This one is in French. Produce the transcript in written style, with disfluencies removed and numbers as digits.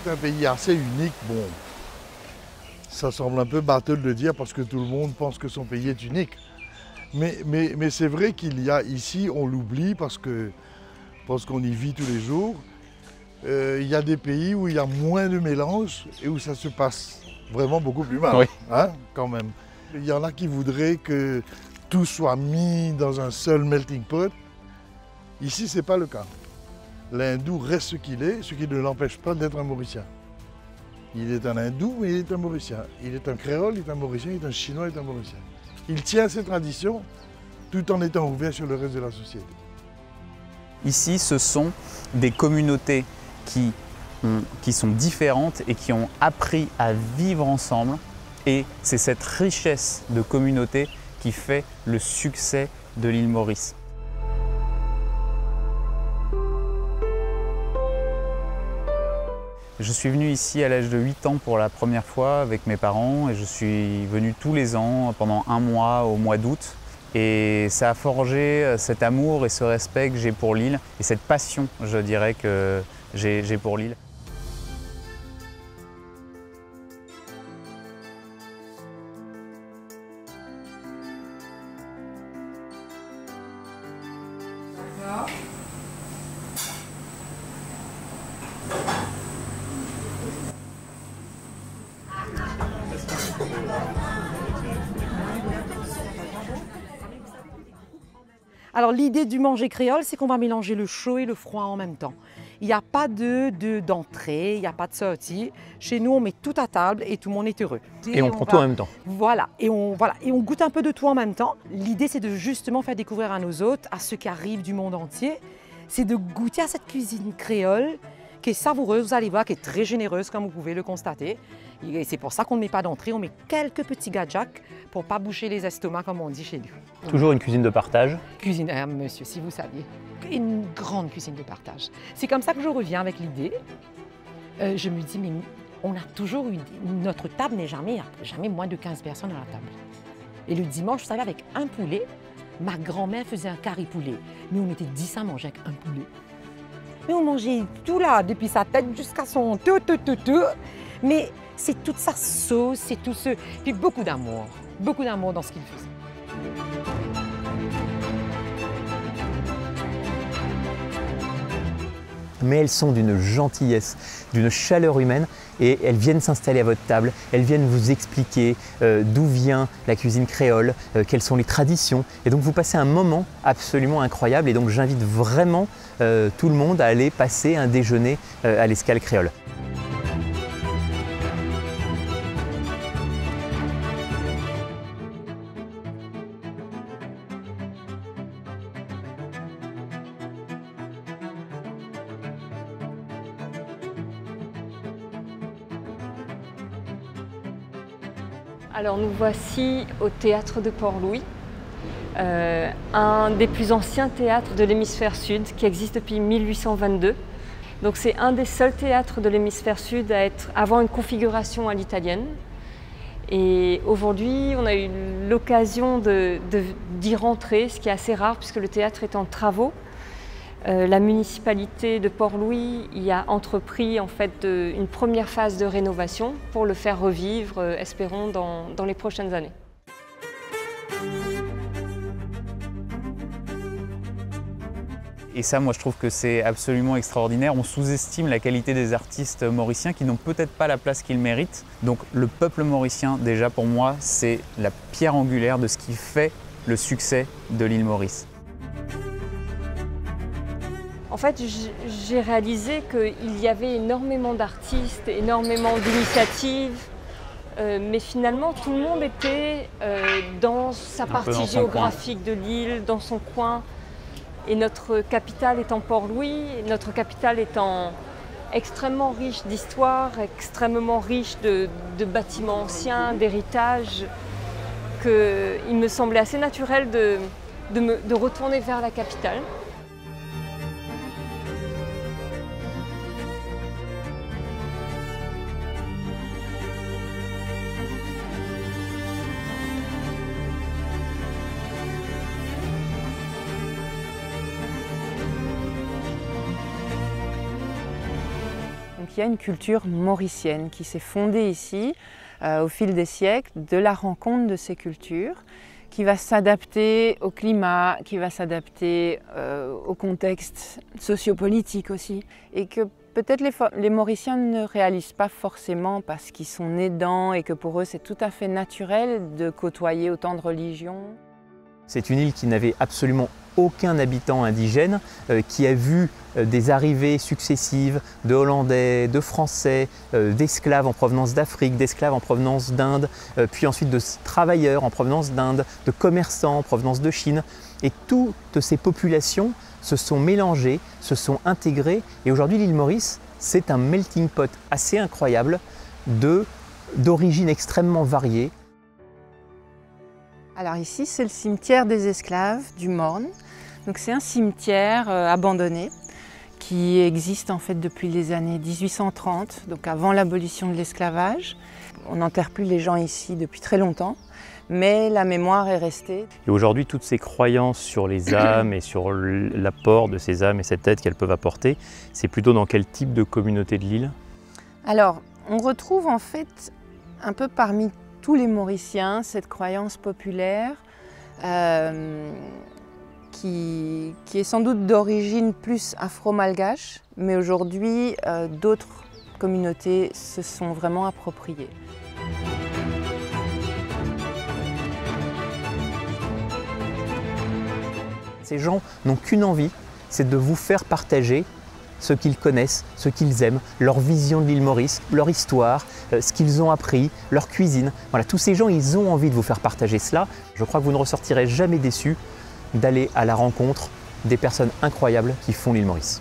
est un pays assez unique. Bon, ça semble un peu bateau de le dire parce que tout le monde pense que son pays est unique. Mais c'est vrai qu'il y a ici, on l'oublie parce qu'on y vit tous les jours. Il y a des pays où il y a moins de mélange et où ça se passe vraiment beaucoup plus mal, oui. Hein, quand même. Il y en a qui voudraient que tout soit mis dans un seul melting pot. Ici, ce n'est pas le cas. L'hindou reste ce qu'il est, ce qui ne l'empêche pas d'être un Mauricien. Il est un hindou, mais il est un Mauricien. Il est un créole, il est un Mauricien, il est un chinois, il est un Mauricien. Il tient ses traditions tout en étant ouvert sur le reste de la société. Ici, ce sont des communautés qui sont différentes et qui ont appris à vivre ensemble. Et c'est cette richesse de communautés qui fait le succès de l'île Maurice. Je suis venu ici à l'âge de 8 ans pour la première fois avec mes parents et je suis venu tous les ans pendant un mois au mois d'août. Et ça a forgé cet amour et ce respect que j'ai pour l'île et cette passion, je dirais, que j'ai pour l'île. Alors l'idée du manger créole, c'est qu'on va mélanger le chaud et le froid en même temps. Il n'y a pas d'entrée, il n'y a pas de sortie. Chez nous, on met tout à table et tout le monde est heureux. Et on prend tout en même temps. Voilà, et on goûte un peu de tout en même temps. L'idée, c'est de justement faire découvrir à nos hôtes, à ceux qui arrivent du monde entier, c'est de goûter à cette cuisine créole qui est savoureuse, vous allez voir, qui est très généreuse, comme vous pouvez le constater. Et c'est pour ça qu'on ne met pas d'entrée, on met quelques petits gadjaks pour ne pas boucher les estomacs, comme on dit chez nous. Toujours une cuisine de partage. Cuisine, monsieur, si vous saviez. Une grande cuisine de partage. C'est comme ça que je reviens avec l'idée. Je me dis, mais on a toujours eu... Notre table n'est jamais moins de 15 personnes à la table. Et le dimanche, vous savez, avec un poulet, ma grand-mère faisait un curry poulet. Nous, on était 10 à manger avec un poulet. Mais on mangeait tout là, depuis sa tête jusqu'à son tout. Mais c'est toute sa sauce, c'est tout ce... Puis beaucoup d'amour dans ce qu'il faisait. Mais elles sont d'une gentillesse, d'une chaleur humaine et elles viennent s'installer à votre table, elles viennent vous expliquer d'où vient la cuisine créole, quelles sont les traditions. Et donc vous passez un moment absolument incroyable et donc j'invite vraiment tout le monde à aller passer un déjeuner à l'Escale créole. Alors nous voici au théâtre de Port-Louis, un des plus anciens théâtres de l'hémisphère sud qui existe depuis 1822. Donc c'est un des seuls théâtres de l'hémisphère sud à avoir une configuration à l'italienne. Et aujourd'hui, on a eu l'occasion d'y rentrer, ce qui est assez rare puisque le théâtre est en travaux. La municipalité de Port-Louis y a entrepris en fait une première phase de rénovation pour le faire revivre, espérons, dans les prochaines années. Et ça, moi, je trouve que c'est absolument extraordinaire. On sous-estime la qualité des artistes mauriciens qui n'ont peut-être pas la place qu'ils méritent. Donc le peuple mauricien, déjà pour moi, c'est la pierre angulaire de ce qui fait le succès de l'île Maurice. En fait, j'ai réalisé qu'il y avait énormément d'artistes, énormément d'initiatives, mais finalement tout le monde était dans sa partie géographique de l'île, dans son coin. Et notre capitale étant Port-Louis, notre capitale étant extrêmement riche d'histoire, extrêmement riche de bâtiments anciens, d'héritage, qu'il me semblait assez naturel de retourner vers la capitale. qu'il y a une culture mauricienne qui s'est fondée ici au fil des siècles, de la rencontre de ces cultures, qui va s'adapter au climat, qui va s'adapter au contexte sociopolitique aussi, et que peut-être les Mauriciens ne réalisent pas forcément parce qu'ils sont nés dedans et que pour eux c'est tout à fait naturel de côtoyer autant de religions. C'est une île qui n'avait absolument aucun habitant indigène, qui a vu des arrivées successives de Hollandais, de Français, d'esclaves en provenance d'Afrique, d'esclaves en provenance d'Inde, puis ensuite de travailleurs en provenance d'Inde, de commerçants en provenance de Chine. Et toutes ces populations se sont mélangées, se sont intégrées. Et aujourd'hui, l'île Maurice, c'est un melting pot assez incroyable d'origines extrêmement variées. Alors ici, c'est le cimetière des esclaves du Morne. Donc c'est un cimetière abandonné qui existe en fait depuis les années 1830, donc avant l'abolition de l'esclavage. On n'enterre plus les gens ici depuis très longtemps, mais la mémoire est restée. Et aujourd'hui, toutes ces croyances sur les âmes et sur l'apport de ces âmes et cette aide qu'elles peuvent apporter, c'est plutôt dans quel type de communauté de l'île? Alors, on retrouve en fait un peu parmi tous les Mauriciens cette croyance populaire qui est sans doute d'origine plus afro-malgache, mais aujourd'hui d'autres communautés se sont vraiment appropriées. Ces gens n'ont qu'une envie, c'est de vous faire partager ce qu'ils connaissent, ce qu'ils aiment, leur vision de l'île Maurice, leur histoire, ce qu'ils ont appris, leur cuisine. Voilà, tous ces gens, ils ont envie de vous faire partager cela. Je crois que vous ne ressortirez jamais déçus d'aller à la rencontre des personnes incroyables qui font l'île Maurice.